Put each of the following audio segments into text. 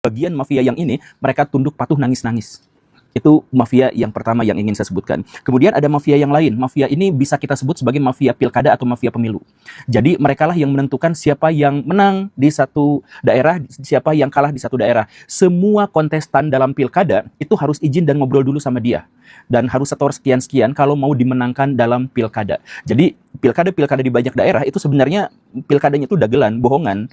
Bagian mafia yang ini, mereka tunduk patuh nangis-nangis. Itu mafia yang pertama yang ingin saya sebutkan. Kemudian ada mafia yang lain. Mafia ini bisa kita sebut sebagai mafia pilkada atau mafia pemilu. Jadi mereka lah yang menentukan siapa yang menang di satu daerah, siapa yang kalah di satu daerah. Semua kontestan dalam pilkada itu harus izin dan ngobrol dulu sama dia. Dan harus setor sekian-sekian kalau mau dimenangkan dalam pilkada. Jadi pilkada-pilkada di banyak daerah itu sebenarnya pilkadanya itu dagelan, bohongan.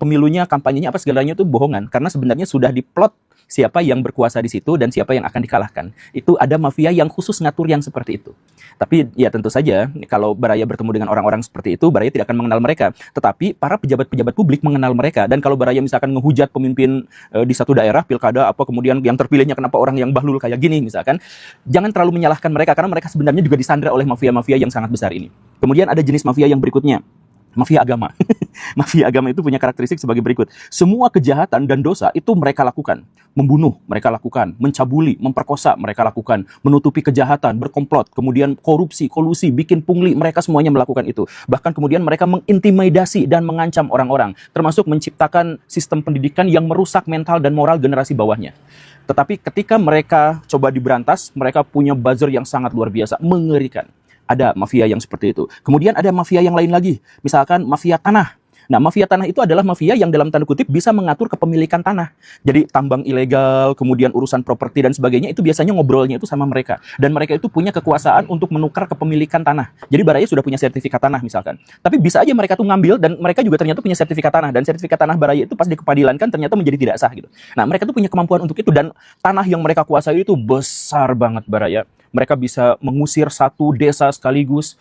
Pemilunya, kampanyenya apa segalanya itu bohongan. Karena sebenarnya sudah diplot siapa yang berkuasa di situ dan siapa yang akan dikalahkan. Itu ada mafia yang khusus ngatur yang seperti itu. Tapi ya tentu saja kalau Baraya bertemu dengan orang-orang seperti itu, Baraya tidak akan mengenal mereka. Tetapi para pejabat-pejabat publik mengenal mereka. Dan kalau Baraya misalkan ngehujat pemimpin di satu daerah pilkada apa kemudian yang terpilihnya kenapa orang yang bahlul kayak gini misalkan, jangan terlalu menyalahkan mereka karena mereka sebenarnya juga disandra oleh mafia-mafia yang sangat besar ini. Kemudian ada jenis mafia yang berikutnya. Mafia agama. Mafia agama itu punya karakteristik sebagai berikut. Semua kejahatan dan dosa itu mereka lakukan. Membunuh, mereka lakukan. Mencabuli, memperkosa, mereka lakukan. Menutupi kejahatan, berkomplot. Kemudian korupsi, kolusi, bikin pungli, mereka semuanya melakukan itu. Bahkan kemudian mereka mengintimidasi dan mengancam orang-orang. Termasuk menciptakan sistem pendidikan yang merusak mental dan moral generasi bawahnya. Tetapi ketika mereka coba diberantas, mereka punya buzzer yang sangat luar biasa, mengerikan. Ada mafia yang seperti itu. Kemudian ada mafia yang lain lagi. Misalkan mafia tanah. Nah, mafia tanah itu adalah mafia yang dalam tanda kutip bisa mengatur kepemilikan tanah. Jadi tambang ilegal, kemudian urusan properti dan sebagainya, itu biasanya ngobrolnya itu sama mereka. Dan mereka itu punya kekuasaan untuk menukar kepemilikan tanah. Jadi Baraya sudah punya sertifikat tanah misalkan. Tapi bisa aja mereka tuh ngambil dan mereka juga ternyata punya sertifikat tanah. Dan sertifikat tanah Baraya itu pas dikepadilankan ternyata menjadi tidak sah gitu. Nah, mereka tuh punya kemampuan untuk itu dan tanah yang mereka kuasai itu besar banget Baraya. Mereka bisa mengusir satu desa sekaligus.